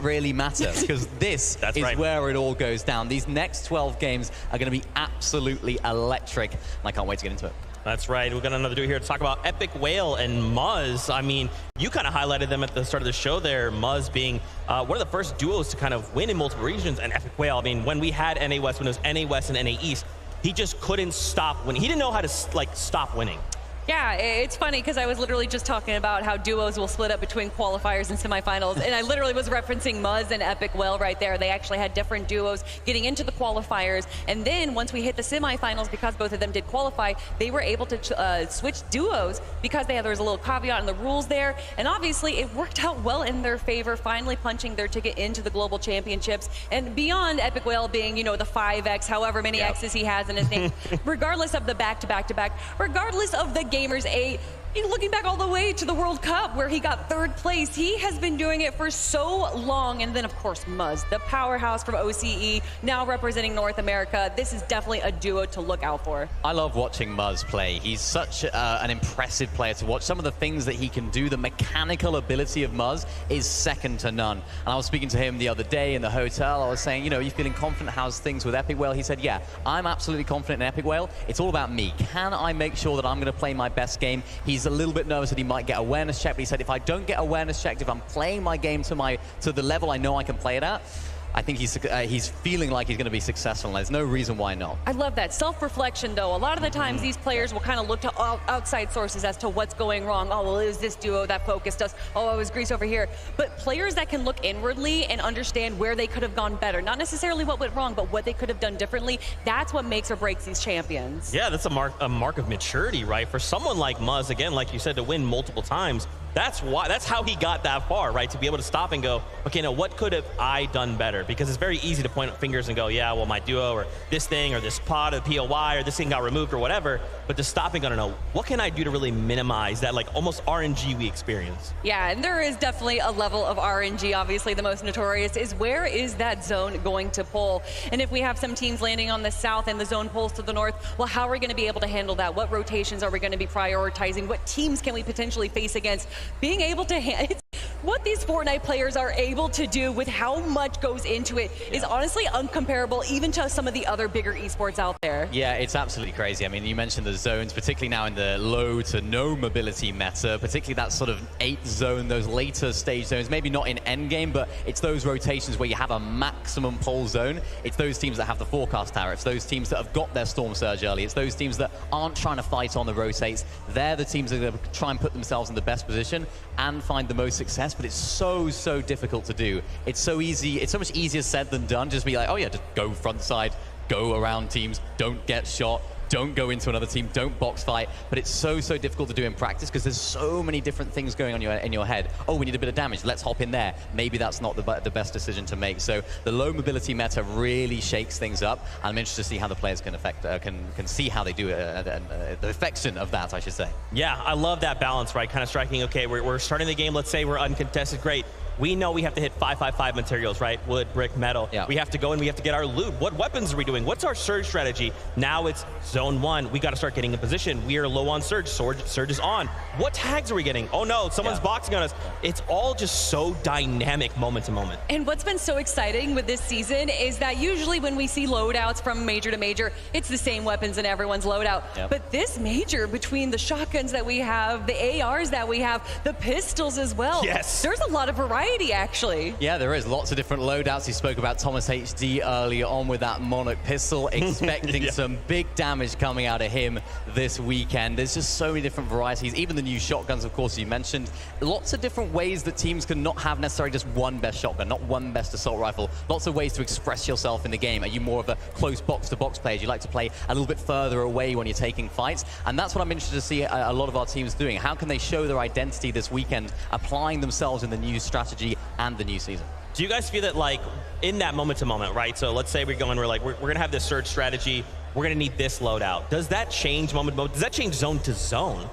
really matter because this is where it all goes down. These next 12 games are going to be absolutely electric, and I can't wait to get into it. That's right. We've got another duo here to talk about Epic Whale and Muzz. I mean, you kind of highlighted them at the start of the show there, Muzz being one of the first duos to kind of win in multiple regions, and Epic Whale, I mean, when we had NA West, when it was NA West and NA East, he just couldn't stop winning. He didn't know how to, like, stop winning. Yeah, it's funny because I was literally just talking about how duos will split up between qualifiers and semifinals, and I literally was referencing Muzz and Epic Whale right there. They actually had different duos getting into the qualifiers, and then once we hit the semifinals, because both of them did qualify, they were able to switch duos because there was a little caveat in the rules there, and obviously it worked out well in their favor, finally punching their ticket into the Global Championships. And beyond Epic Whale being, you know, the 5X, however many X's he has in his name, regardless of the back-to-back-to-back, regardless of the Gamers looking back all the way to the World Cup where he got 3rd place, he has been doing it for so long. And then of course Muzz, the powerhouse from OCE, now representing North America. This is definitely a duo to look out for. I love watching Muzz play. He's such an impressive player to watch. Some of the things that he can do, the mechanical ability of Muzz is second to none. And I was speaking to him the other day in the hotel. I was saying, you know, are you feeling confident? How's things with Epic Whale? He said, yeah, I'm absolutely confident in Epic Whale. It's all about me. Can I make sure that I'm going to play my best game? He's a little bit nervous that he might get awareness checked, but he said if I don't get awareness checked, if I'm playing my game to the level I know I can play it at, I think he's feeling like he's going to be successful, and there's no reason why not. I love that. Self-reflection, though. A lot of the times, these players will kind of look to outside sources as to what's going wrong. Oh, well, it was this duo that focused us. Oh, it was Greece over here. But players that can look inwardly and understand where they could have gone better, not necessarily what went wrong, but what they could have done differently, that's what makes or breaks these champions. Yeah, that's a mark of maturity, right? For someone like Muzz, again, like you said, to win multiple times, that's how he got that far, right? To be able to stop and go, okay, now what could have I done better? Because it's very easy to point fingers and go, yeah, well, my duo or this thing or this pod or POY or this thing got removed or whatever. But to stop and go, no, what can I do to really minimize that, like, almost RNG we experience? Yeah, and there is definitely a level of RNG. Obviously, the most notorious is where is that zone going to pull? And if we have some teams landing on the south and the zone pulls to the north, well, how are we going to be able to handle that? What rotations are we going to be prioritizing? What teams can we potentially face against? Being able to what these Fortnite players are able to do with how much goes into it is honestly uncomparable even to some of the other bigger esports out there. Yeah, it's absolutely crazy. I mean, you mentioned the zones, particularly now in the low to no mobility meta, particularly that sort of 8 zone, those later stage zones, maybe not in endgame, but it's those rotations where you have a maximum pull zone. It's those teams that have the forecast tower. It's those teams that have got their storm surge early. It's those teams that aren't trying to fight on the rotates. They're the teams that are going to try and put themselves in the best position and find the most success, but it's so difficult to do. It's so easy, it's so much easier said than done. Just be like, oh yeah, just go front side, go around teams, don't get shot, don't go into another team, don't box fight. But it's so difficult to do in practice because there's so many different things going on in your head. Oh, we need a bit of damage, let's hop in there. Maybe that's not the best decision to make. So the low mobility meta really shakes things up, and I'm interested to see how the players can see how they do the affection of that, I should say. Yeah, I love that balance, right? Kind of striking, okay, we're starting the game, let's say we're uncontested, great. We know we have to hit 555 materials, right? Wood, brick, metal. Yeah. We have to go and we have to get our loot. What weapons are we doing? What's our surge strategy? Now it's zone 1. We got to start getting in position. We are low on surge. Surge is on. What tags are we getting? Oh no, someone's boxing on us. It's all just so dynamic moment to moment. And what's been so exciting with this season is that usually when we see loadouts from major to major, it's the same weapons in everyone's loadout. Yep. But this major, between the shotguns that we have, the ARs that we have, the pistols as well. Yes. There's a lot of variety. Actually. Yeah, there is lots of different loadouts. He spoke about Thomas HD earlier on with that Monarch pistol, expecting some big damage coming out of him this weekend. There's just so many different varieties, even the new shotguns, of course, you mentioned. Lots of different ways that teams can not have necessarily just one best shotgun, not one best assault rifle. Lots of ways to express yourself in the game. Are you more of a close box-to-box player? Do you like to play a little bit further away when you're taking fights? And that's what I'm interested to see a lot of our teams doing. How can they show their identity this weekend, applying themselves in the new strategy and the new season? Do you guys feel that, like, in that moment to moment, right? So let's say we're like, we're going to have this surge strategy. We're going to need this loadout. Does that change moment to moment? Does that change zone to zone?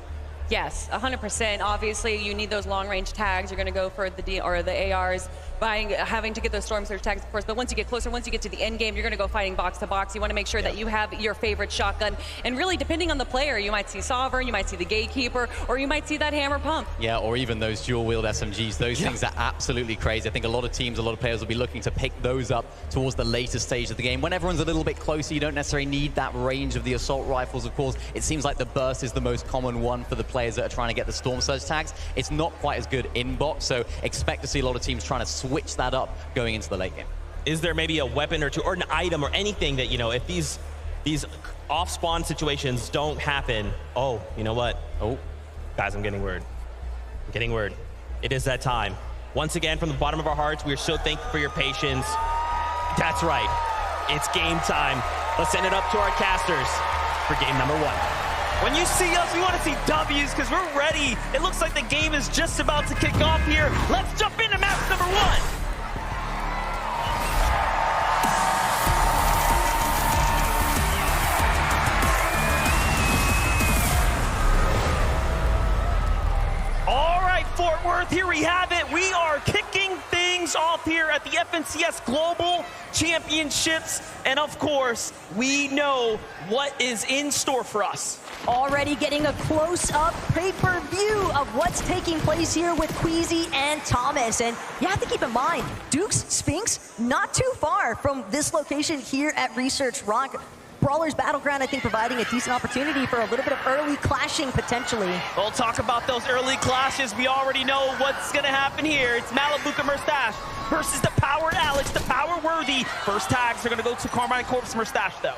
Yes, 100%. Obviously, you need those long-range tags. You're going to go for the ARs. having to get those Storm Surge tags, of course, but once you get closer, once you get to the end game, you're going to go fighting box to box. You want to make sure that you have your favorite shotgun, and really, depending on the player, you might see Sovereign, you might see the Gatekeeper, or you might see that Hammer Pump. Yeah, or even those dual-wield SMGs. Those things are absolutely crazy. I think a lot of teams, a lot of players will be looking to pick those up towards the later stage of the game. When everyone's a little bit closer, you don't necessarily need that range of the assault rifles, of course. It seems like the burst is the most common one for the players that are trying to get the Storm Surge tags. It's not quite as good in box, so expect to see a lot of teams trying to switch that up going into the late game. Is there maybe a weapon or two, or an item or anything that, you know, if these off-spawn situations don't happen, oh, you know what? Oh, guys, I'm getting word. I'm getting word. It is that time. Once again, from the bottom of our hearts, we are so thankful for your patience. That's right. It's game time. Let's send it up to our casters for game number 1. When you see us, we want to see W's because we're ready. It looks like the game is just about to kick off here. Let's jump into match number 1. Fort Worth, here we have it. We are kicking things off here at the FNCS Global Championships. And of course, we know what is in store for us. Already getting a close-up pay-per-view of what's taking place here with Queasy and Thomas. And you have to keep in mind, Duke's Sphinx, not too far from this location here at Research Rock. Brawler's Battleground, I think, providing a decent opportunity for a little bit of early clashing, potentially. We'll talk about those early clashes. We already know what's going to happen here. It's Malabuka Murstache versus the Powered Alex, the Power Worthy. First tags are going to go to Carmine Corpse Murstache, though.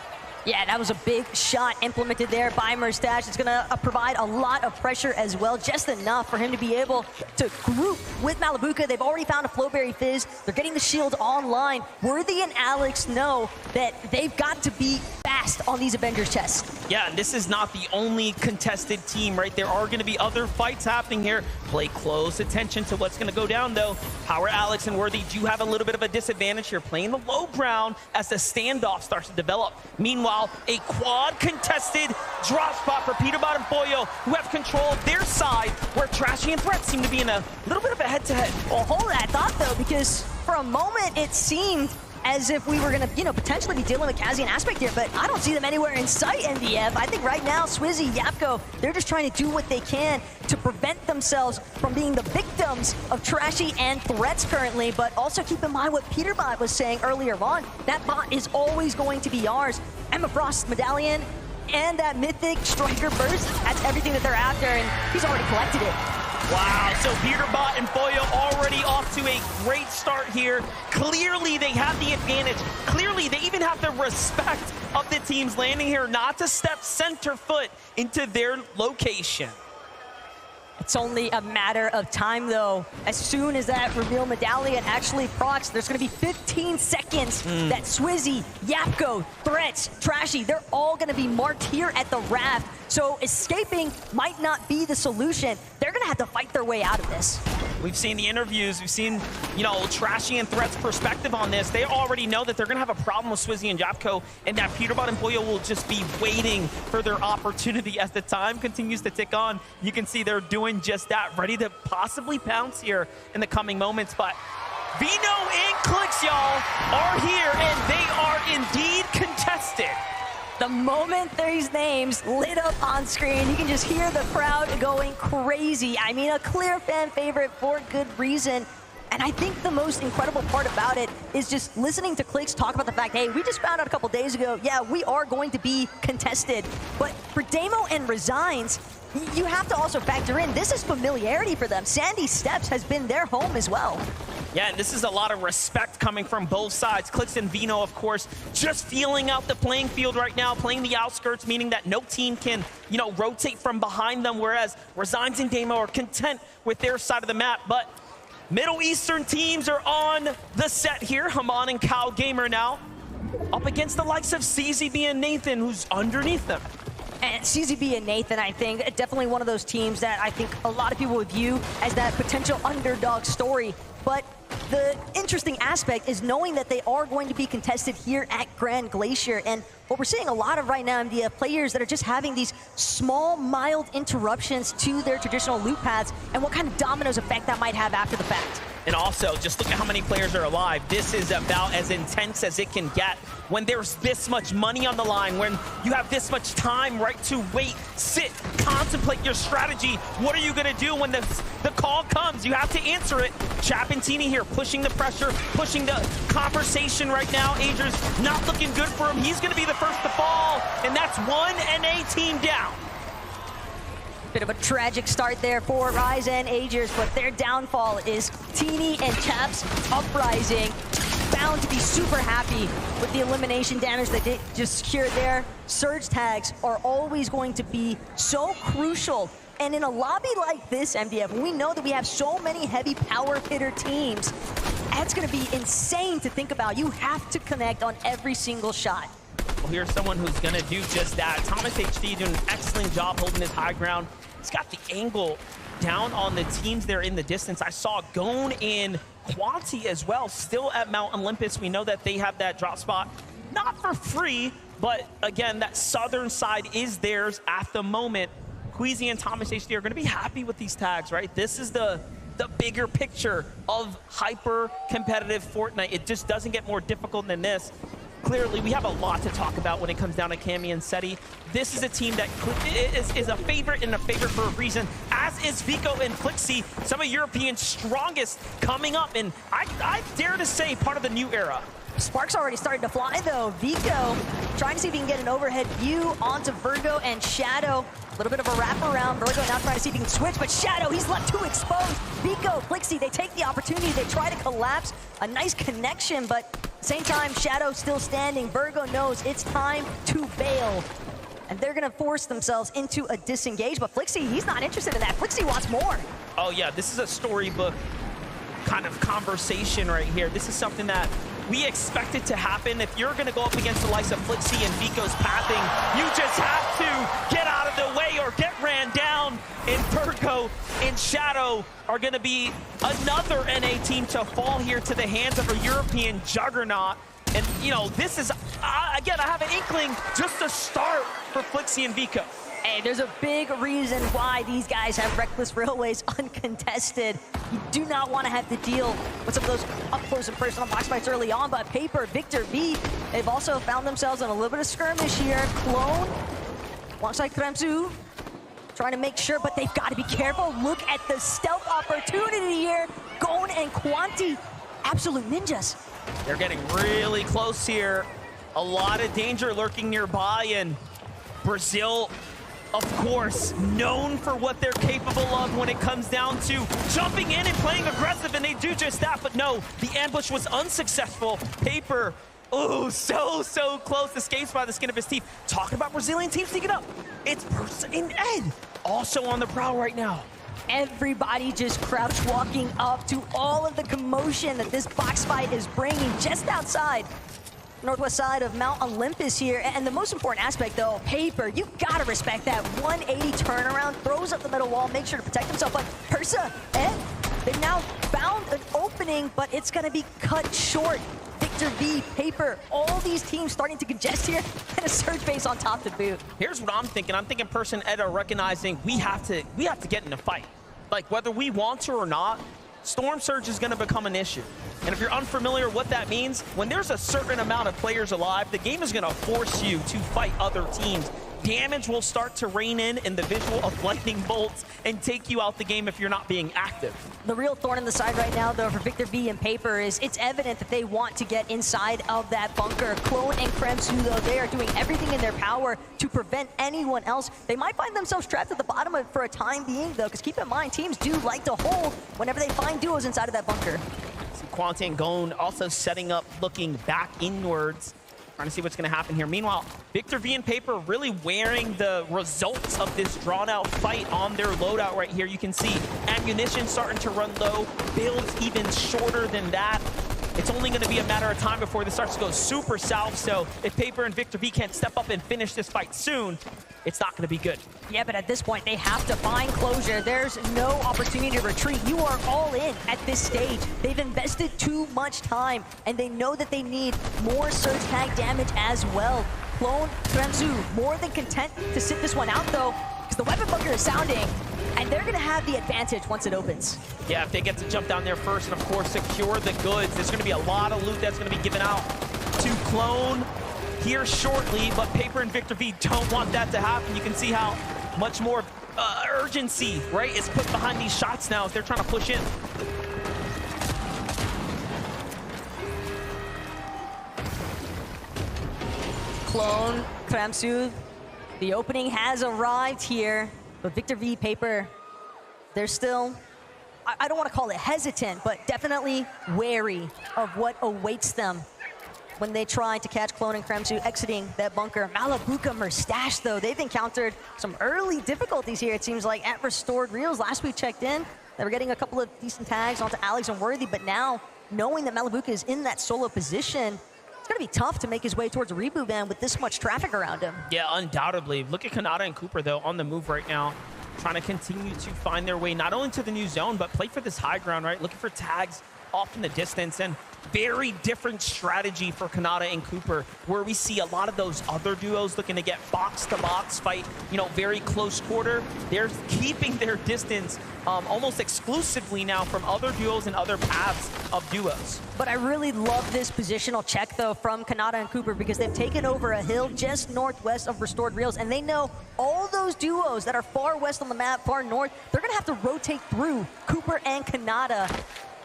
Yeah, that was a big shot implemented there by Murstache. It's going to provide a lot of pressure as well, just enough for him to be able to group with Malabuka. They've already found a Flowberry Fizz. They're getting the shield online. Worthy and Alex know that they've got to be fast on these Avengers chests. Yeah, and this is not the only contested team, right? There are going to be other fights happening here. Play close attention to what's going to go down, though. Power Alex and Worthy do have a little bit of a disadvantage here, playing the low ground as the standoff starts to develop. Meanwhile, a quad contested drop spot for Peterbot and Boyo, who have control of their side, where Trashy and Threat seem to be in a little bit of a head-to-head. Well, hold that thought, though, because for a moment it seemed as if we were going to, potentially be dealing with Kazi and Aspect here, but I don't see them anywhere in sight, NDF. I think right now, Swizzy, Yapko, they're just trying to do what they can to prevent themselves from being the victims of Trashy and Threats currently, but also keep in mind what Peterbot was saying earlier on. That bot is always going to be ours. Emma Frost's Medallion and that Mythic Striker Burst, that's everything that they're after, and he's already collected it. Wow, so Peterbot and Boyo already off to a great start here. Clearly, they have the advantage. Clearly, they even have the respect of the teams landing here not to step center foot into their location. It's only a matter of time, though. As soon as that reveal medallion actually procs, there's going to be 15 seconds that Swizzy, Yapko, Threats, Trashy, they're all going to be marked here at the raft. So escaping might not be the solution. They're going to have to fight their way out of this. We've seen the interviews. We've seen, Trashy and Threat's perspective on this. They already know that they're going to have a problem with Swizzy and Yapko, and that Peterbot and Boyo will just be waiting for their opportunity as the time continues to tick on. You can see they're doing just that, ready to possibly pounce here in the coming moments. But Vino and Clicks, y'all, are here, and they are indeed contested. The moment these names lit up on screen, you can just hear the crowd going crazy. I mean, a clear fan favorite for good reason. And I think the most incredible part about it is just listening to Clicks talk about the fact, hey, we just found out a couple days ago, yeah, we are going to be contested. But for Damo and Resigns, you have to also factor in, this is familiarity for them. Sandy Steps has been their home as well. Yeah, and this is a lot of respect coming from both sides. Clicks and Vino, of course, just feeling out the playing field right now, playing the outskirts, meaning that no team can, rotate from behind them, whereas Resigns and Damo are content with their side of the map. But Middle Eastern teams are on the set here. Haman and Cow Gamer now up against the likes of CZB and Nathan, who's underneath them. And CZB and Nathan, I think, definitely one of those teams that I think a lot of people would view as that potential underdog story. But the interesting aspect is knowing that they are going to be contested here at Grand Glacier. And what we're seeing a lot of right now, MDF players that are just having these small, mild interruptions to their traditional loop paths, and what kind of dominoes effect that might have after the fact. And also, just look at how many players are alive. This is about as intense as it can get when there's this much money on the line, when you have this much time, right, to wait, sit, contemplate your strategy. What are you going to do when the call comes? You have to answer it. Chapentini here pushing the pressure, pushing the conversation right now. Ager's not looking good for him. He's going to be the first to fall, and that's one NA team down. Bit of a tragic start there for Rise and Agers, but their downfall is Teeny and Chaps Uprising. Bound to be super happy with the elimination damage that they just secured there. Surge tags are always going to be so crucial. And in a lobby like this, MDF, we know that we have so many heavy power hitter teams. That's going to be insane to think about. You have to connect on every single shot. Well, here's someone who's going to do just that. Thomas HD doing an excellent job holding his high ground. He's got the angle down on the teams there in the distance. I saw Gone and Quanti as well, still at Mount Olympus. We know that they have that drop spot, not for free, but again, that southern side is theirs at the moment. Queasy and Thomas HD are going to be happy with these tags, right? This is the bigger picture of hyper-competitive Fortnite. It just doesn't get more difficult than this. Clearly, we have a lot to talk about when it comes down to Cammy and Seti. This is a team that is a favorite and a favorite for a reason, as is Vico and Flixie, some of Europeans' strongest coming up, and I dare to say part of the new era. Sparks already started to fly, though. Vico trying to see if he can get an overhead view onto Virgo and Shadow. A little bit of a wraparound. Virgo now trying to see if he can switch, but Shadow, he's left too exposed. Vico, Flixie, they take the opportunity. They try to collapse. A nice connection, but at the same time, Shadow still standing. Virgo knows it's time to bail. And they're going to force themselves into a disengage, but Flixie, he's not interested in that. Flixie wants more. Oh, yeah, this is a storybook kind of conversation right here. This is something that we expect it to happen. If you're going to go up against the likes of Flixie and Vico's pathing, you just have to get out of the way or get ran down. And Virgo and Shadow are going to be another NA team to fall here to the hands of a European juggernaut. And, you know, this is, again, I have an inkling just to start for Flixie and Vico. Hey, there's a big reason why these guys have Reckless Railways uncontested. You do not want to have to deal with some of those up-close and personal box fights early on, but Paper, Victor V, they've also found themselves in a little bit of skirmish here. Clone, alongside Kremzu, trying to make sure, but they've got to be careful. Look at the stealth opportunity here. Gone and Quanti, absolute ninjas. They're getting really close here. A lot of danger lurking nearby, and Brazil, of course, known for what they're capable of when it comes down to jumping in and playing aggressive, and they do just that, but no, the ambush was unsuccessful. Paper, oh, so close, escapes by the skin of his teeth. Talking about Brazilian teams sneaking up. It's Persa and Ed also on the prowl right now. Everybody just crouch walking up to all of the commotion that this box fight is bringing just outside northwest side of Mount Olympus here. And the most important aspect, though, Paper, you gotta respect that 180 turnaround, throws up the middle wall, make sure to protect himself. But Persa, they've now found an opening, but it's gonna be cut short. Victor V, Paper, all these teams starting to congest here, and a surge base on top to boot. Here's what I'm thinking. I'm thinking Persa and Ed are recognizing we have to get in a fight. Like, whether we want to or not, Storm Surge is going to become an issue. And if you're unfamiliar what that means, when there's a certain amount of players alive, the game is going to force you to fight other teams. Damage will start to rain in the visual of lightning bolts and take you out the game if you're not being active. The real thorn in the side right now, though, for Victor V and Paper is it's evident that they want to get inside of that bunker. Clone and Kremsu, though, they are doing everything in their power to prevent anyone else. They might find themselves trapped at the bottom of it for a time being, though, because keep in mind, teams do like to hold whenever they find duos inside of that bunker. See Quanti and Gone also setting up, looking back inwards, trying to see what's going to happen here. Meanwhile, Victor V and Paper really wearing the results of this drawn-out fight on their loadout right here. You can see ammunition starting to run low, builds even shorter than that. It's only going to be a matter of time before this starts to go super south, so if Paper and Victor V can't step up and finish this fight soon, it's not going to be good. Yeah, but at this point, they have to find closure. There's no opportunity to retreat. You are all in at this stage. They've invested too much time, and they know that they need more surge tag damage as well. Clone Kremzu more than content to sit this one out, though, because the weapon bunker is sounding, and they're going to have the advantage once it opens. Yeah, if they get to jump down there first and, of course, secure the goods, there's going to be a lot of loot that's going to be given out to Clone here shortly, but Paper and Victor V don't want that to happen. You can see how much more urgency, right, is put behind these shots now as they're trying to push in. Clone, Kramsu, the opening has arrived here, but Victor V, Paper, they're still, I don't want to call it hesitant, but definitely wary of what awaits them when they try to catch Clone and Kremsu exiting that bunker. Malabuka Merstash, though, they've encountered some early difficulties here, it seems like, at Restored Reels. Last we checked in, they were getting a couple of decent tags onto Alex and Worthy, but now, knowing that Malabuka is in that solo position, it's gonna be tough to make his way towards a reboot ban with this much traffic around him. Yeah, undoubtedly. Look at Kanata and Cooper, though, on the move right now, trying to continue to find their way not only to the new zone, but play for this high ground, right? Looking for tags off in the distance, and very different strategy for Kanata and Cooper, where we see a lot of those other duos looking to get box-to-box fight, you know, very close quarter. They're keeping their distance almost exclusively now from other duos and other paths of duos. But I really love this positional check, though, from Kanata and Cooper, because they've taken over a hill just northwest of Restored Reels, and they know all those duos that are far west on the map, far north, they're gonna have to rotate through Cooper and Kanata.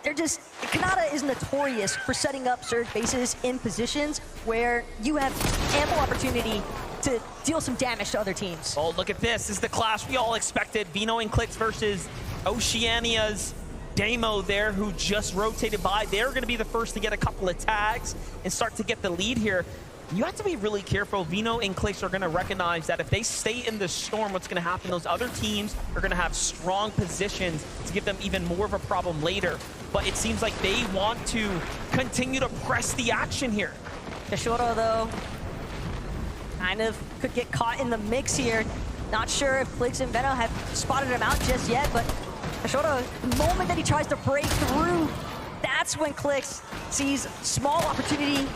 They're just, Kanata is notorious for setting up surge bases in positions where you have ample opportunity to deal some damage to other teams. Oh, look at this. This is the clash we all expected. Vino and Clix versus Oceania's Damo there, who just rotated by. They're going to be the first to get a couple of tags and start to get the lead here. You have to be really careful. Vino and Clix are going to recognize that if they stay in the storm, what's going to happen, those other teams are going to have strong positions to give them even more of a problem later. But it seems like they want to continue to press the action here. Kashoro, though, kind of could get caught in the mix here. Not sure if Clix and Veno have spotted him out just yet, but Kashoro, the moment that he tries to break through, that's when Clix sees small opportunity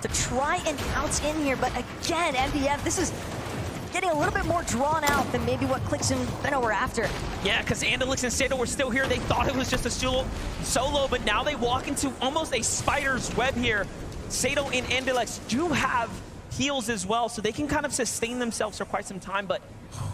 to try and pounce in here. But again, MDF, this is getting a little bit more drawn out than maybe what Clix and Veno were after. Yeah, because Andalix and Sato were still here. They thought it was just a solo, but now they walk into almost a spider's web here. Sato and Andalix do have heals as well, so they can kind of sustain themselves for quite some time, but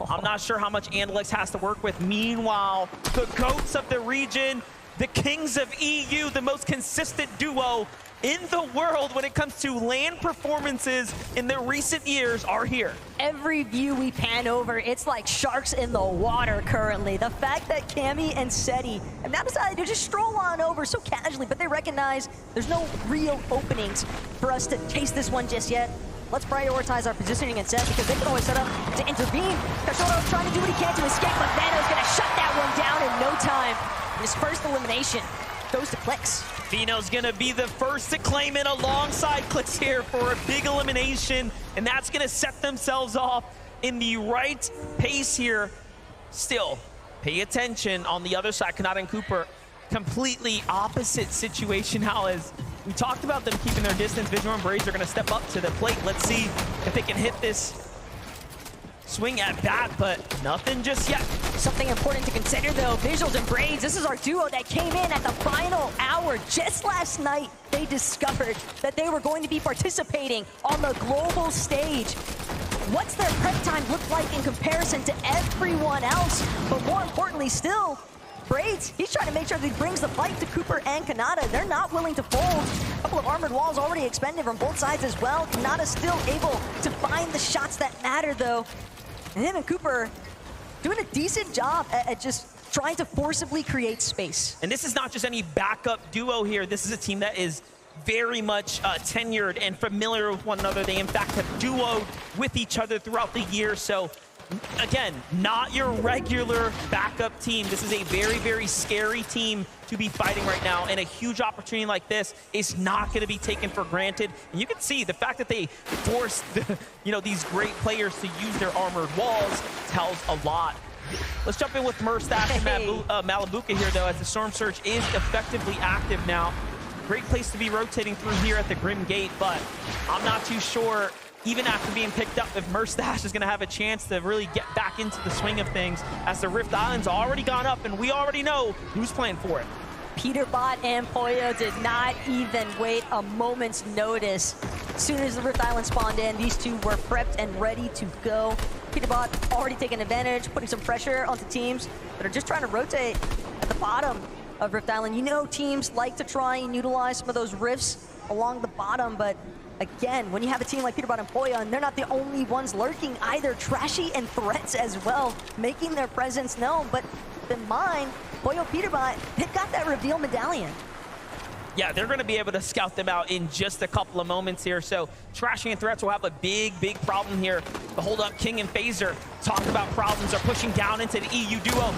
I'm not sure how much Andalix has to work with. Meanwhile, the GOATs of the region, the Kings of EU, the most consistent duo in the world when it comes to LAN performances in the recent years, are here. Every view we pan over, it's like sharks in the water currently. The fact that Cammy and Seti have now decided to just stroll on over so casually, but they recognize there's no real openings for us to chase this one just yet. Let's prioritize our positioning instead, because they can always set up to intervene. Kashoro trying to do what he can to escape, but Veno's gonna shut that one down in no time. His first elimination goes to Clix. Vino's gonna be the first to claim it alongside Clix here for a big elimination, and that's gonna set themselves off in the right pace here. Still, pay attention on the other side. Kanata and Cooper, completely opposite situation now, as we talked about them keeping their distance. Visual and Braids are gonna step up to the plate. Let's see if they can hit this swing at bat, but nothing just yet. Something important to consider, though, Visuals and Braids, this is our duo that came in at the final hour. Just last night, they discovered that they were going to be participating on the global stage. What's their prep time look like in comparison to everyone else? But more importantly still, Braids, he's trying to make sure that he brings the fight to Cooper and Kanata. They're not willing to fold. A couple of armored walls already expended from both sides as well. Kanata's still able to find the shots that matter, though. And him and Cooper doing a decent job at just trying to forcibly create space. And this is not just any backup duo here. This is a team that is very much tenured and familiar with one another. They, in fact, have duoed with each other throughout the year. So again, not your regular backup team. This is a very, very scary team to be fighting right now, and a huge opportunity like this is not going to be taken for granted. And you can see the fact that they forced these great players to use their armored walls tells a lot. Let's jump in with Merstash and Malabuka here, though, as the Storm Surge is effectively active now. Great place to be rotating through here at the Grim Gate, but I'm not too sure, even after being picked up, if Merstash is going to have a chance to really get back into the swing of things, as the Rift Island's already gone up, and we already know who's playing for it. Peterbot and Pollo did not even wait a moment's notice. As soon as the Rift Island spawned in, these two were prepped and ready to go. Peterbot already taking advantage, putting some pressure onto teams that are just trying to rotate at the bottom of Rift Island. You know, teams like to try and utilize some of those rifts along the bottom, but again, when you have a team like Peterbot and Pollo, and they're not the only ones lurking either, Trashy and Threats as well, making their presence known. But keep in mind, Pollo, Peterbot, they've got that reveal medallion. Yeah, they're going to be able to scout them out in just a couple of moments here. So Trashy and Threats will have a big, big problem here. The hold up, King and Phaser talk about problems, are pushing down into the EU duo.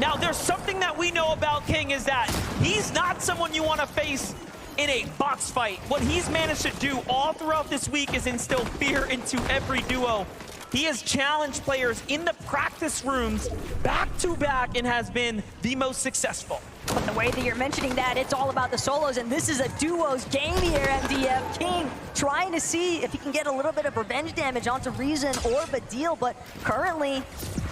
Now, there's something that we know about King, is that he's not someone you want to face in a box fight. What he's managed to do all throughout this week is instill fear into every duo. He has challenged players in the practice rooms back to back and has been the most successful. But the way that you're mentioning that, it's all about the solos, and this is a duos game here, MDF. King trying to see if he can get a little bit of revenge damage onto Reason or Badil, but currently,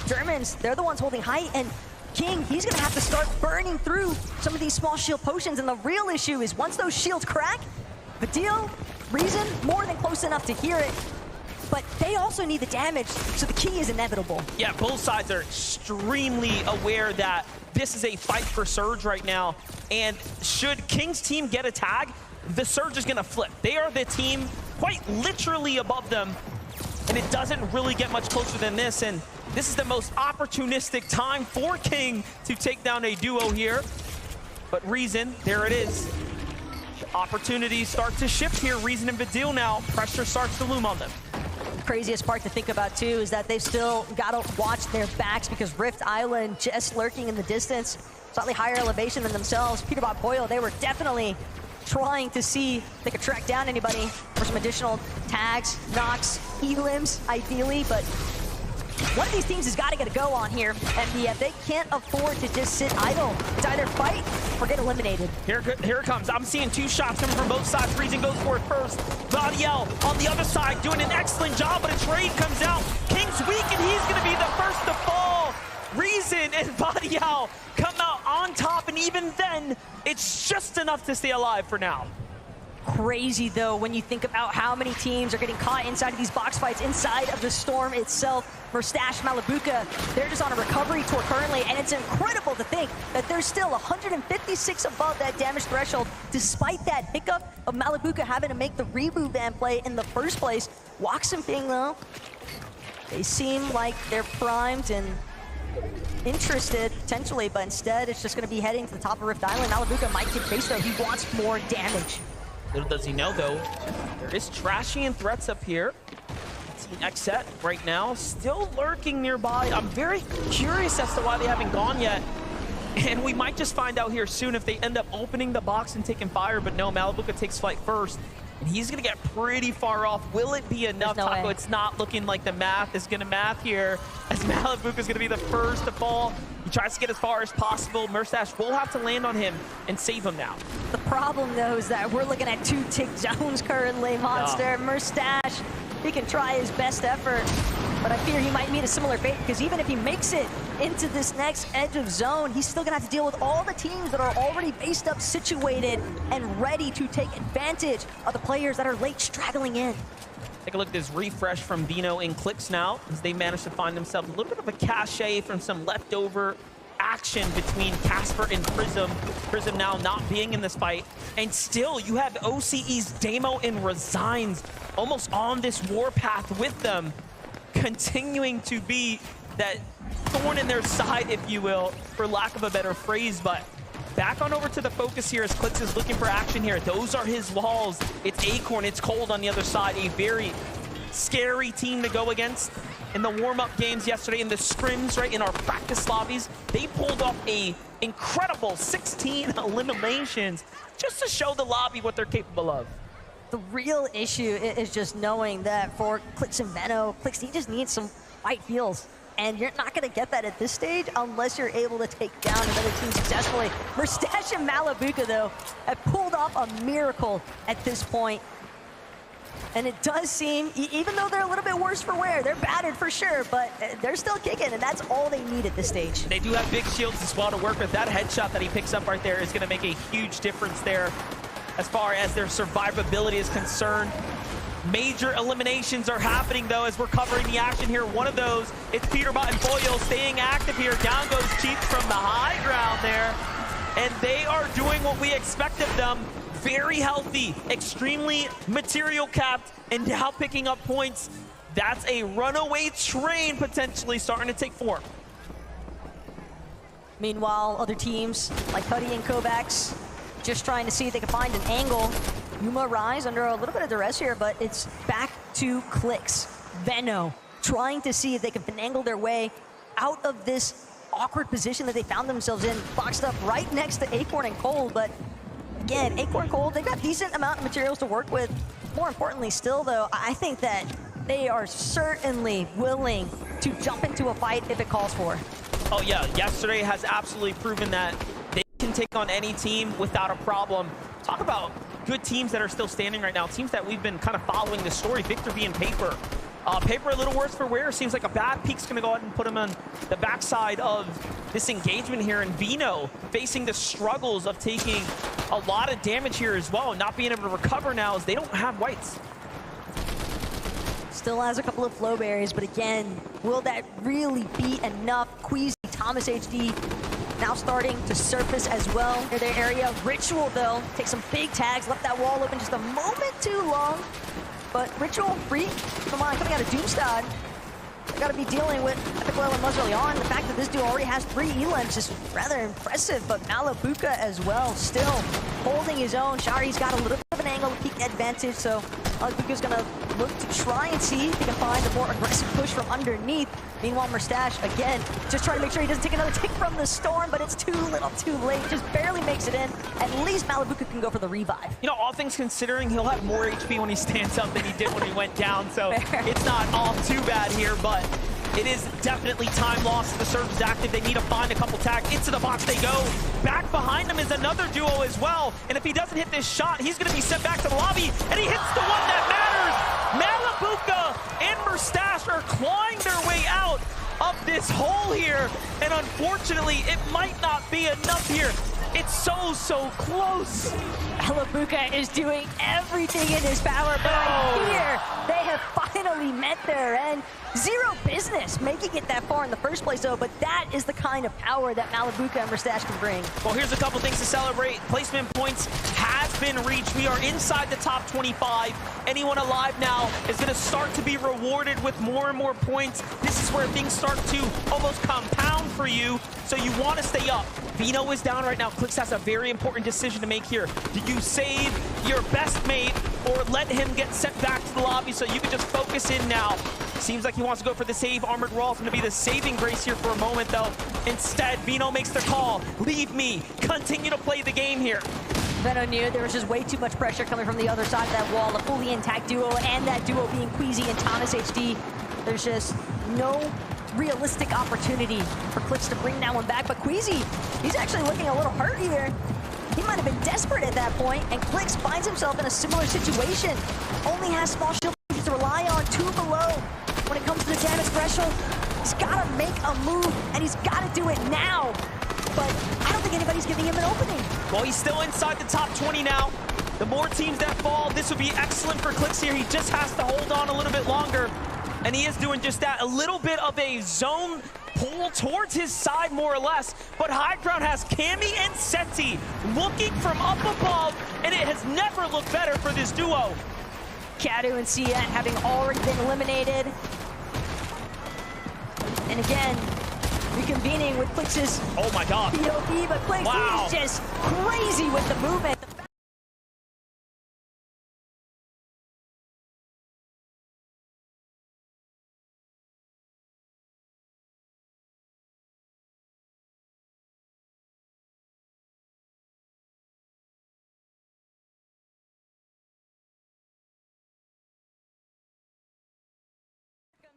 Germans, they're the ones holding height, and King, he's gonna have to start burning through some of these small shield potions, and the real issue is once those shields crack, Badil, Reason, more than close enough to hear it, but they also need the damage, so the key is inevitable. Yeah, both sides are extremely aware that this is a fight for Surge right now, and should King's team get a tag, the Surge is gonna flip. They are the team quite literally above them, and it doesn't really get much closer than this, and this is the most opportunistic time for King to take down a duo here. But Reason, there it is. Opportunities start to shift here. Reason and Badil now, pressure starts to loom on them. Craziest part to think about too is that they've still got to watch their backs, because Rift Island just lurking in the distance, slightly higher elevation than themselves. Peterbot, Pollo, they were definitely trying to see if they could track down anybody for some additional tags, knocks, elims, ideally, but one of these teams has got to get a go on here, MDF. They can't afford to just sit idle. It's either fight or get eliminated. Here it comes. I'm seeing two shots coming from both sides. Reason goes for it first. Vadiel on the other side doing an excellent job, but a trade comes out. King's weak, and he's going to be the first to fall. Reason and Vadiel come out on top, and even then, it's just enough to stay alive for now. Crazy, though, when you think about how many teams are getting caught inside of these box fights, inside of the Storm itself. Merstash, Malabuka, they're just on a recovery tour currently, and it's incredible to think that they're still 156 above that damage threshold, despite that hiccup of Malabuka having to make the reboot van play in the first place. Wax and Ping, though, they seem like they're primed and interested, potentially, but instead it's just going to be heading to the top of Rift Island. Malabuka might get faced, though. He wants more damage. Little does he know, though, there is Trashy and Threats up here. Next set right now, still lurking nearby. I'm very curious as to why they haven't gone yet. And we might just find out here soon if they end up opening the box and taking fire. But no, Malabuka takes flight first. And he's going to get pretty far off. Will it be enough, no Taco? way. It's not looking like the math is going to math here, as Malabuka is going to be the first to fall. He tries to get as far as possible. Merstash will have to land on him and save him now. The problem, though, is that we're looking at 2 tick zones currently, Monster. Merstash, he can try his best effort, but I fear he might meet a similar fate, because even if he makes it into this next edge of zone, he's still gonna have to deal with all the teams that are already based up, situated, and ready to take advantage of the players that are late straggling in. Take a look at this refresh from Vino and Clicks now, as they managed to find themselves a little bit of a cachet from some leftover action between Casper and Prism. Prism now not being in this fight. And still, you have OCE's Damo and Resigns almost on this warpath with them, continuing to be that thorn in their side, if you will, for lack of a better phrase. But back on over to the focus here as Clicks is looking for action here. Those are his walls. It's Acorn, it's Cold on the other side. A very scary team to go against. in the warm-up games yesterday, in the scrims, right, in our practice lobbies. They pulled off a incredible 16 eliminations just to show the lobby what they're capable of. The real issue is just knowing that for Clix and Veno, Clix, he just needs some fight feels. And you're not going to get that at this stage unless you're able to take down another team successfully. Mustache and Malabuka, though, have pulled off a miracle at this point. And it does seem, even though they're a little bit worse for wear, they're battered for sure, but they're still kicking, and that's all they need at this stage. They do have big shields as well to work with. That headshot that he picks up right there is going to make a huge difference there as far as their survivability is concerned. Major eliminations are happening, though, as we're covering the action here. One of those, it's Peterbot and Boyle staying active here. Down goes Cheats from the high ground there. And they are doing what we expect of them. Very healthy, extremely material capped, and now picking up points. That's a runaway train potentially starting to take form. Meanwhile, other teams like Huddy and Kovacs just trying to see if they can find an angle. Yuma Rise under a little bit of duress here, but it's back to Clix. Veno trying to see if they can finagle their way out of this awkward position that they found themselves in, boxed up right next to Acorn and Cold. But again, Acorn and Cold, they've got a decent amount of materials to work with. More importantly still, though, I think that they are certainly willing to jump into a fight if it calls for. Oh yeah, yesterday has absolutely proven that they can take on any team without a problem. Talk about good teams that are still standing right now, teams that we've been kind of following the story. Victor V and Paper. Paper a little worse for wear. Seems like a bad peek's going to go ahead and put him on the backside of this engagement here. And Vino facing the struggles of taking a lot of damage here as well, not being able to recover now as they don't have whites. Still has a couple of flow berries, but again, will that really be enough? Queasy, Thomas HD now starting to surface as well near their area. Ritual, though, takes some big tags, left that wall open just a moment too long. But Ritual, free, keep in mind, coming out of Doomstad, they gotta be dealing with Epic Well and Muzz early on. The fact that this duo already has 3 elims is rather impressive, but Malabuka as well, still holding his own. Shari's got a little bit of an angle peak advantage, so Malabuka's gonna look to try and see if he can find a more aggressive push from underneath. Meanwhile, Mustache, again, just trying to make sure he doesn't take another tick from the Storm, but it's too little too late. Just barely makes it in. At least Malabuka can go for the revive. You know, all things considering, he'll have more HP when he stands up than he did when he went down, so it's not all too bad here, but it is definitely time lost. The surge is active. They need to find a couple tags. Into the box they go. Back behind him is another duo as well, and if he doesn't hit this shot, he's going to be sent back to the lobby, and he hits the one that matters. Malabuka and Mustache are clawing their way out of this hole here, and unfortunately, it might not be enough here. It's so close. Malabuka is doing everything in his power, but right here, they have finally met their end. Zero business making it that far in the first place, though, but that is the kind of power that Malabuka and Mustache can bring. Well, here's a couple things to celebrate. Placement points has been reached. We are inside the top 25. Anyone alive now is going to start to be rewarded with more and more points. This is where things start to almost compound for you, so you want to stay up. Vino is down right now. Clix has a very important decision to make here. Do you save your best mate or let him get sent back to the lobby so you can just focus in now? Seems like he wants to go for the save. Armored Wall is going to be the saving grace here for a moment, though. Instead, Vino makes the call. Leave me. Continue to play the game here. Veno knew there was just way too much pressure coming from the other side of that wall. A fully intact duo, and that duo being Queasy and Thomas HD. There's just no realistic opportunity for Clix to bring that one back. But Queasy, he's actually looking a little hurt here. He might have been desperate at that point, and Clix finds himself in a similar situation. Only has small shield to rely on, 2 below. When it comes to the damage threshold, he's got to make a move, and he's got to do it now. But I don't think anybody's giving him an opening. Well, he's still inside the top 20 now. The more teams that fall, this would be excellent for Clix here. He just has to hold on a little bit longer, and he is doing just that. A little bit of a zone pull towards his side, more or less. But High Ground has Cammy and Seti looking from up above, and it has never looked better for this duo. Kadu and Cia having already been eliminated. And again, reconvening with Clix's oh my god POV, but Clix is just crazy with the movement.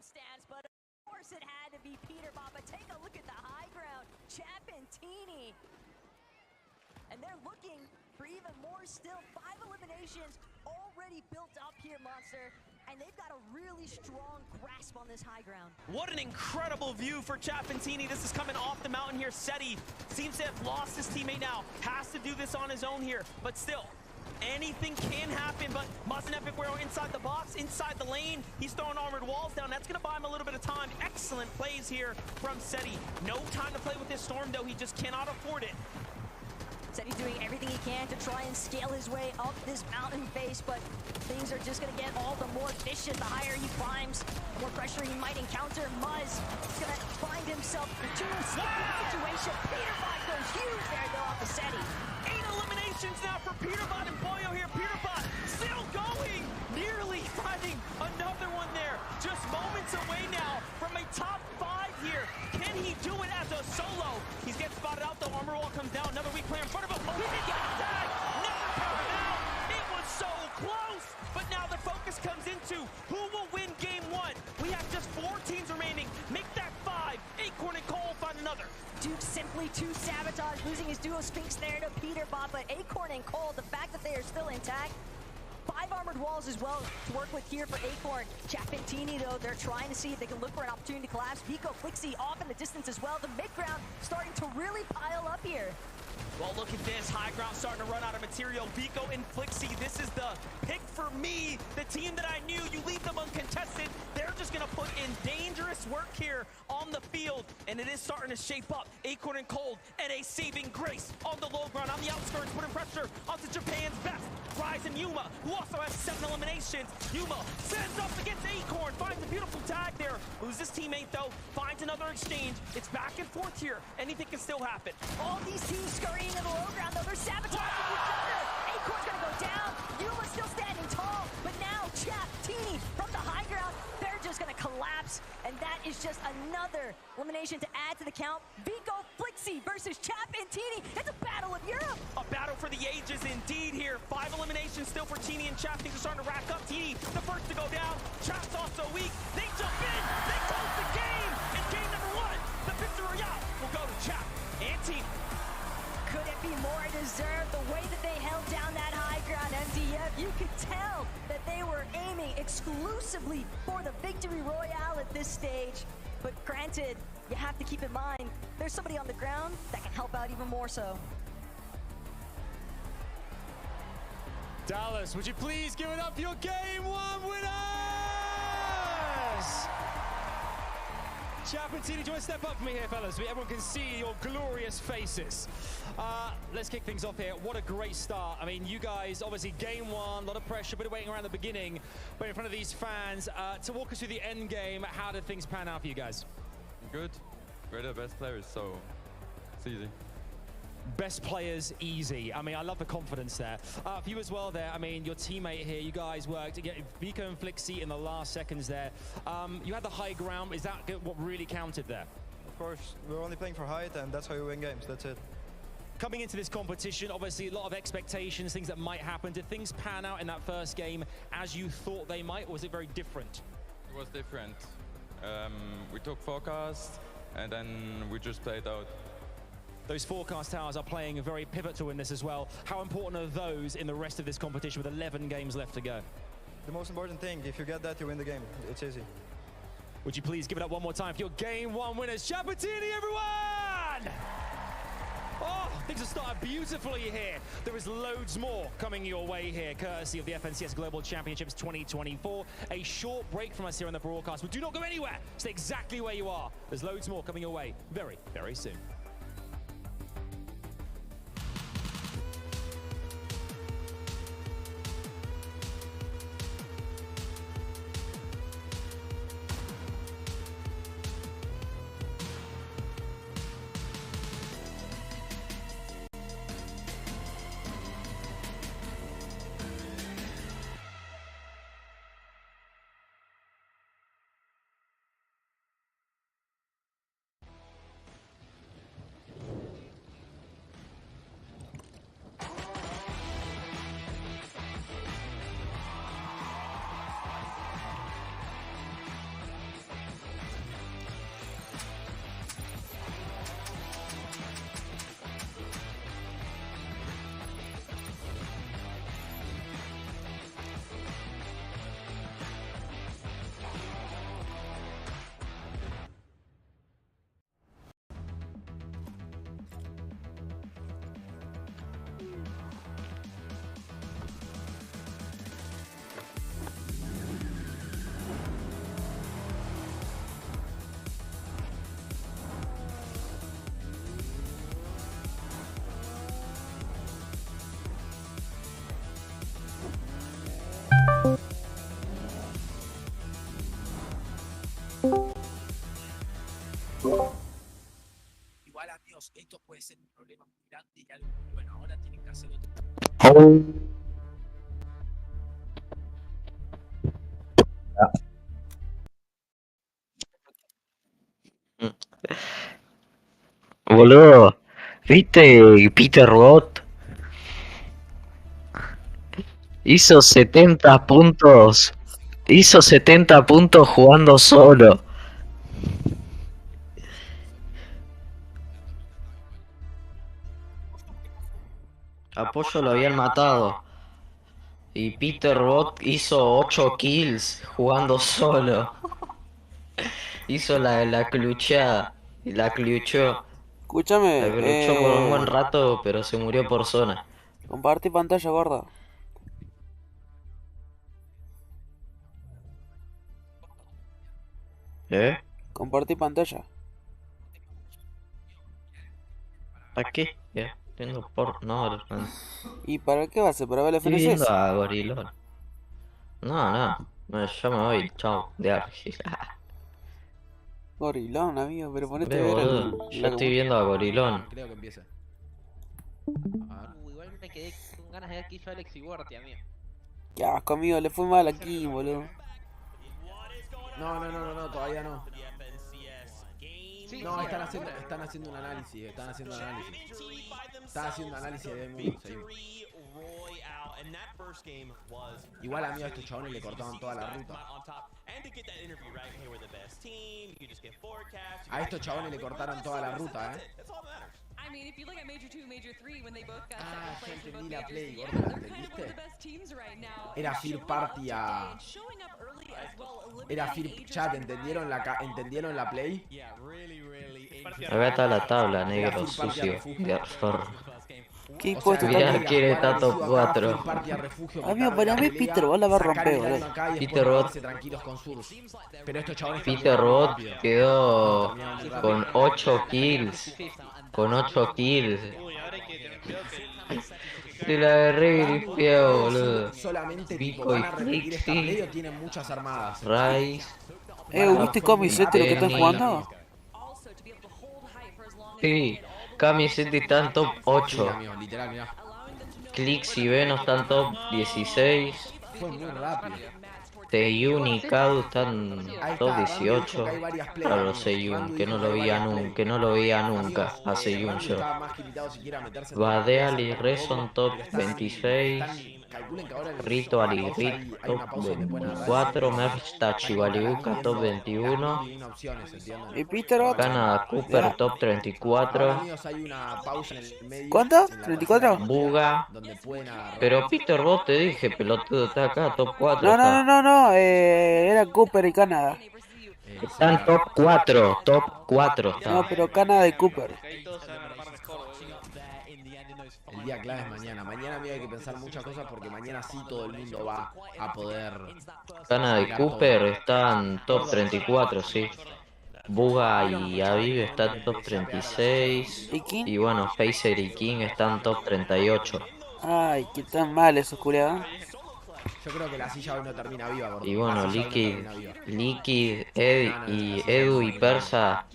stance, but of course it had to be Peterbot. But take a look at the high ground. Chapentini. And they're looking for even more still. 5 eliminations already built up here, Monster. And they've got a really strong grasp on this high ground. What an incredible view for Chapentini. This is coming off the mountain here. Seti seems to have lost his teammate now. Has to do this on his own here. But still, anything can happen. But Muz and Epic Whale inside the box, inside the lane. He's throwing armored walls down. That's going to buy him a little bit of time. Excellent plays here from Seti. No time to play with this Storm, though. He just cannot afford it. Seti's doing everything he can to try and scale his way up this mountain face, but things are just going to get all the more vicious the higher he climbs, the more pressure he might encounter. Muz is going to find himself into a sticky situation. Peterbot goes huge there, though, off of Seti. 8 eliminations now for Peterbot and Boyo here. Peterbot still going, nearly finding another one there. Just moments away now from a top 5 here. Can he do it as a solo? He's getting spotted out, though. Armor wall comes down. Another weak player in front of him. Oh, he didn't get that. Never counted out. It was so close. But now the focus comes into who will win game 1. We have just 4 teams remaining. Make that 5. Acorn and Cole find another. Duke simply too sabotage, losing his duo Sphinx there to Peterbot, but Acorn and Cole, the fact that they are still intact, 5 armored walls as well to work with here for Acorn. Chapentini, though, they're trying to see if they can look for an opportunity to collapse. Vico, Flixie off in the distance as well. The mid-ground starting to really pile up here. Well, look at this. High ground starting to run out of material. Vico and Flixie, this is the pick for me. The team that I knew, you leave them uncontested. They're just going to put in dangerous work here on the field, and it is starting to shape up. Acorn and Cold and a saving grace on the low ground, on the outskirts, putting pressure onto Japan's best. Rise and Yuma, who also has 7 eliminations. Yuma sends up against Acorn, finds a beautiful tag there. Loses his teammate, though, finds another exchange. It's back and forth here. Anything can still happen. All these teams scurrying in the low ground, though, they're sabotaging each other. Acorn's gonna go down. Yuma's still standing tall, but now Chapentini from the high ground, they're just gonna collapse, and that is just another elimination to add to the count. Vico, Flixie versus Chapentini. It's a battle of Europe. A battle for the ages indeed here. 5 eliminations still for Teeny and Chap. Things are starting to rack up. Teeny, the first to go down. Chap's also weak. They jump in. They close the game. And game number 1, the victory royale will go to Chap and Teeny. Could it be more deserved? The way that they held down that high ground, MDF, you could tell that they were aiming exclusively for the victory royale at this stage. But granted, you have to keep in mind, there's somebody on the ground that can help out even more so. Dallas, would you please give it up for your Game 1 winners? Chapentini, do you want to step up for me here, fellas? So everyone can see your glorious faces. Let's kick things off here. What a great start. I mean, you guys, obviously, Game 1, a lot of pressure, bit of waiting around the beginning, but in front of these fans. To walk us through the end game, how did things pan out for you guys? Good. We're the best players, so it's easy. Best players, easy. I mean, I love the confidence there. For you as well there, I mean, your teammate here, you guys worked to get Vico and Flixie in the last seconds there. You had the high ground. Is that what really counted there? Of course, we're only playing for height, and that's how you win games. That's it. Coming into this competition, obviously a lot of expectations, things that might happen. Did things pan out in that first game as you thought they might, or was it very different? It was different. We took forecast, and then we just played out. Those forecast towers are playing very pivotal in this as well. How important are those in the rest of this competition with 11 games left to go? The most important thing, if you get that, you win the game. It's easy. Would you please give it up one more time for your Game 1 winners, Chapentini, everyone! Oh, things have started beautifully here. There is loads more coming your way here, courtesy of the FNCS Global Championships 2024. A short break from us here on the broadcast, but do not go anywhere. Stay exactly where you are. There's loads more coming your way very, very soon. Igual amigos, esto puede ser un problema muy grande y algo muy bueno. Ahora tienen que hacer otro. Boludo, ¿viste Peter Roth? Hizo 70 puntos. Hizo 70 puntos jugando solo. Apoyo lo habían matado. Y Peter Roth hizo 8 kills jugando solo. Hizo la clucheada. La cluchó. Escúchame, La cluchó por un buen rato, pero se murió por zona. comparte pantalla, gorda. ¿Eh? Compartí pantalla. ¿Para qué? Ya, viendo por... No, ¿Y para qué va a ser? ¿Para ver la estoy viendo FNCS? a Gorilón. No, yo me voy, chao, de Gorilón, amigo, pero ponete a Ve, ver boludo, yo estoy viendo a Gorilón. Creo que empieza. Igual me quedé con ganas de ver qué hizo Alex y Borti, amigo. Qué asco, amigo, le fue mal aquí, boludo. No, todavía no. No, están haciendo un análisis, Están haciendo un análisis de mundo, sí. Igual amigo, a estos chabones le cortaban toda la ruta. A estos chabones le cortaron toda la ruta, Ah, ya entendí la play, gordo, ¿la entendiste? Era Fear Party a... Era Fear Chat, ¿entendieron la play? Acá está la tabla, negro, sucio. ¿Qué O puesto sea, Mirá está? quién está top 4. Amigo, para mí Peter Roth la va a romper, boludo. Peter Roth. Tranquilos con Surs. Pero estos chavales Peter Roth quedó con 8 kills. Con 8 kills. Se la agarré gripeado, boludo. solamente tipo, Pico van y a repetir esta play Flixi. o tienen muchas armadas. Rice. ¿Viste Cami 7 lo que están jugando? Sí, Cami City está en top Sí, 8. amigo, literal, mirá. Clicks y Veno están top 16. Fue muy rápido. Teyun y Kadu están Ahí top está, Randy dijo 18. que hay varias plays, Claro, amigo. Seyun, Randy que dijo no que lo hay veía varias nunca, plays. que no lo veía Amigos, nunca a Seyun Randy yo. estaba más que invitado si quiere meterse en Badeal la y mesa, Reson top pero están- 26. calculen que ahora en Ritual la y pausa Rit hay una top pausa donde pueden agarrar 24. y- Merch y Balibuca top 21. Tienen opciones, ¿entienden? ¿Y Peter Roth? Canada Cooper top Ahora, 34. amigos, hay una pausa en el medio. ¿Cuánto? en la ¿34? Buga. donde pueden agarrar. Pero Peter, vos te dije, pelotudo, está acá, top 4 No, no, no, está. no, no, era Cooper y Canadá. Está en top 4, top 4 No, está. pero Canadá y Cooper. El día clave es mañana. Mañana amigo, hay que pensar muchas cosas porque mañana sí todo el mundo va a poder. Canada y Cooper están top 34, sí. Buga y Aviv están top 36. ¿Y King? Y bueno, Phaser y King están top 38. Ay, qué tan mal eso, culiado. Yo creo que la silla hoy no termina viva, gordo. Y bueno, La silla hoy no Liquid, termina viva. Liquid, Ed y Edu y Persa,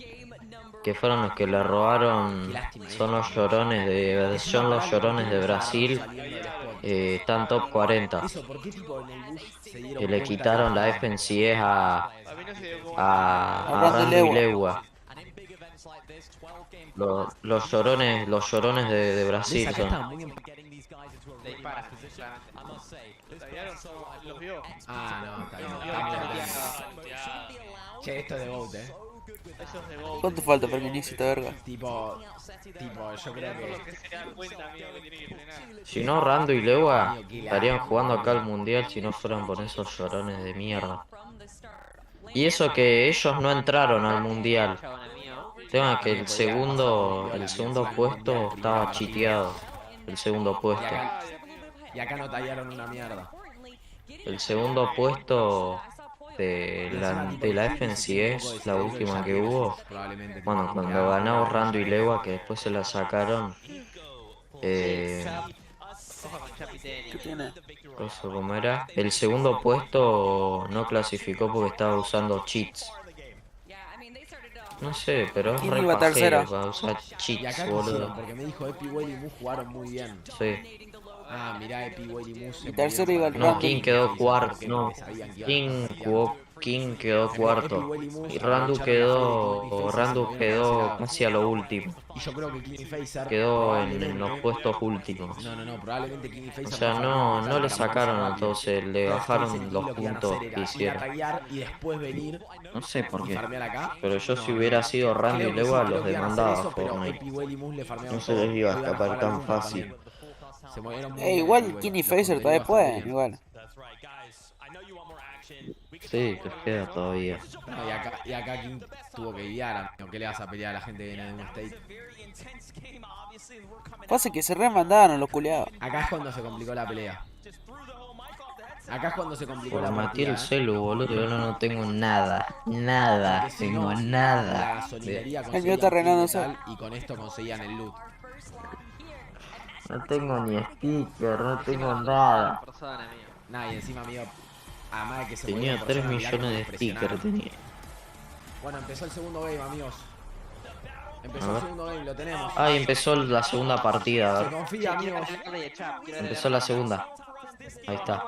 que fueron los que le robaron, son los llorones de Brasil, están top 40. Eso, ¿por qué tipo en el bus se dieron Que le cuenta quitaron que- la FNCS a Randy Randy Legua. Legua. Los llorones de Brasil Acá son. está muy en- Los vio. Ah, no, está bien. Está bien. Che, esto es de GOAT, Eso es de Bow. ¿Cuánto falta para que inicie esta verga? Tipo, yo creo que. Se dan cuenta, amigo, que tiene que frenar. Si no, Rando y Legua estarían jugando acá al mundial si no fueran por esos llorones de mierda. Y eso que ellos no entraron al mundial. El tema es que el segundo puesto estaba chiteado. El segundo puesto. Y acá no tallaron una mierda. El segundo puesto de la FNCS, la última que hubo. Probablemente. Bueno, cuando ganó Rando y Legua, que después se la sacaron. ¿Qué tiene? Eso como era. El segundo puesto no clasificó porque estaba usando cheats. No sé, pero es ¿Quién re iba pajero tercero? para usar ¿Y cheats, acá qué boludo. hicieron? Porque me dijo Epi, Well y Mu jugaron muy bien. Sí. Ah, mirá, Epi, Well y Mu se Y tercero murieron iba para el que No, Randu. King King quedó Facer. cuarto. ¿Por qué? No, Porque sabían que iban a estar peleando. King quedó Epi, cuarto. Well y Mu Y aprovecharon la fe de King y Facer, se Randu movieron para ese quedó lado. casi a lo último. Y yo creo que King y Facer Quedó en los probablemente... puestos últimos. No, probablemente King y O Facer sea, no farmeaban no acá le para moverse sacaron a rápido. todos, le Entonces bajaron Facer y King los lo que iban a puntos hacer que era ir a hicieron. taguear y después venir No sé por y qué. farmear acá. Pero yo si No, hubiera no. sido Randu y Creo que sí, Legua creo los que iban a hacer demandaba eso, pero Fortnite. Epi, Well y Mu le farmearon No se todo. les iba a Lo iban escapar jugar tan al Lumpa fácil. también. Se movieron muy bien. Igual Epi, Well. King y Los Facer contenidos todavía estaban pueden, bien. igual. Sí, les queda todavía. No, y acá King tuvo que guiar, amigo. ¿Qué le vas a pelear a la gente que viene de un state? Pasa que se remandaron los culiados. Acá es cuando se complicó la pelea. Acá es cuando se complicó la Formateé partida, el celu, boludo. Yo no tengo nada. Nada. Porque si Tengo no, la nada. gasolinería El mío conseguía está renando metal y con esto conseguían el loot. No tengo ni sticker, no tengo nada. Nada, y encima, amigo, además de que se Tenía movían 3 personas, mirá cómo millones de impresionaron. stickers. Tenía. Bueno, empezó el segundo game, amigos. A Empezó el ver. segundo game, lo tenemos. Ahí empezó la segunda partida. A Se ver. confía, amigos. Empezó la segunda. Ahí está.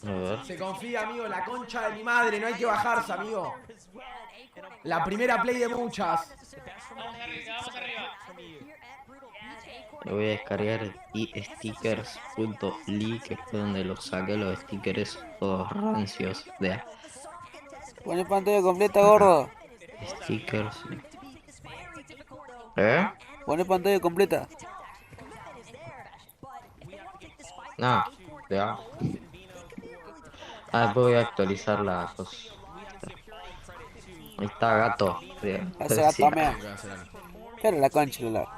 A ver. Se confía, amigo, la concha de mi madre, no hay que bajarse, amigo. La primera play de muchas. Le voy a descargar stickers.ly, que fue donde los saqué los stickers todos rancios. De Poné pantalla completa, gordo. stickers. ¿Eh? Poné pantalla completa. No, ya. Ah, después voy a actualizar la cosa. Ahí está, gato. Hace gato mea. Pero la concha, la.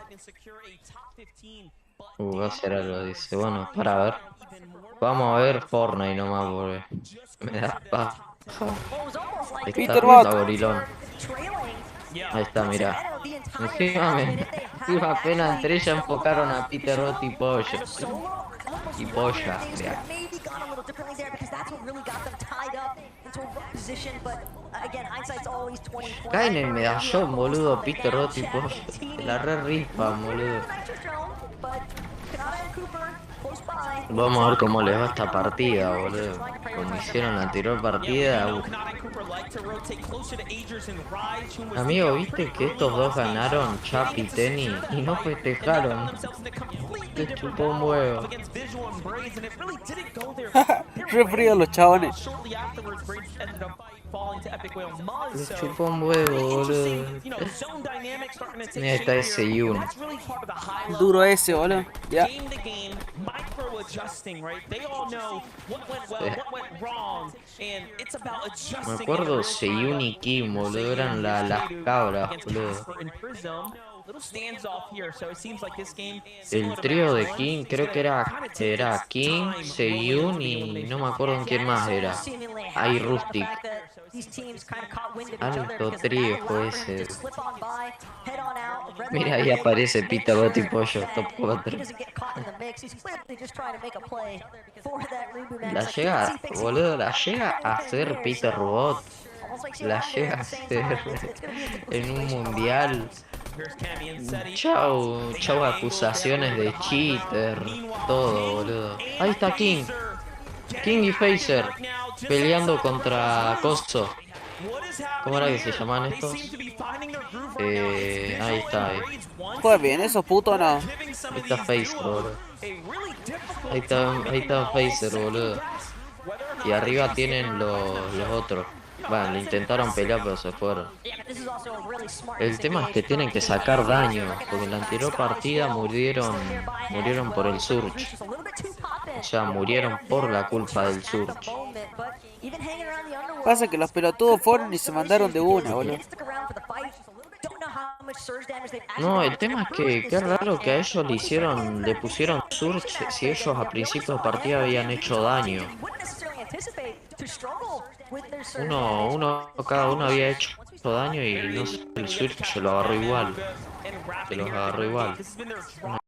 Va a hacer algo, dice. Bueno, para ver. Vamos a ver Fortnite nomás, porque me da paja. Ahí Peter está, Bot. la gorilón. Ahí está, mira. Encima apenas entré ya enfocaron a Peter Bot y Pollo. Y Polla, mira. Cae en el medallón, boludo, Peter Bot y Pollo. Se la re rifan, boludo. Vamos a ver cómo les va esta partida, boludo. Como hicieron la anterior partida. Amigo, ¿viste que estos dos ganaron, Chap y Tenny? Y no festejaron. Les chupó un huevo. Re frío los chabones. Les chupó un huevo, boludo. Mira, está ese Yun. Duro ese, boludo. Ya. Me acuerdo Seyun y Kim, boludo, eran las cabras, boludo. El trío de King, creo que era King, Seyun y no me acuerdo en quién más era. Ahí Rustic. Alto trío fue ese. Mira, ahí aparece Peter Bot y Pollo, top 4. La llega, boludo, la llega a hacer Peter Bot. La llega a hacer en un mundial. Chau acusaciones de cheater, todo, boludo. Ahí está King. King y Facer peleando contra Coso. ¿Cómo era que se llamaban estos? Ahí está, ahí. Pues bien, esos putos no. Ahí está Facer, boludo. Ahí está Facer, boludo. Y arriba tienen los otros. Bueno, le intentaron pelear pero se fueron. El tema es que tienen que sacar daño, porque en la anterior partida murieron por el Surge. O sea, murieron por la culpa del Surge. Pasa que los pelotudos fueron y se mandaron de una, boludo. No, el tema es que qué raro que a ellos le pusieron Surge si ellos a principio de partida habían hecho daño. Cada uno había hecho daño y no sé, el Surge se lo agarró igual. Se los agarró igual. Una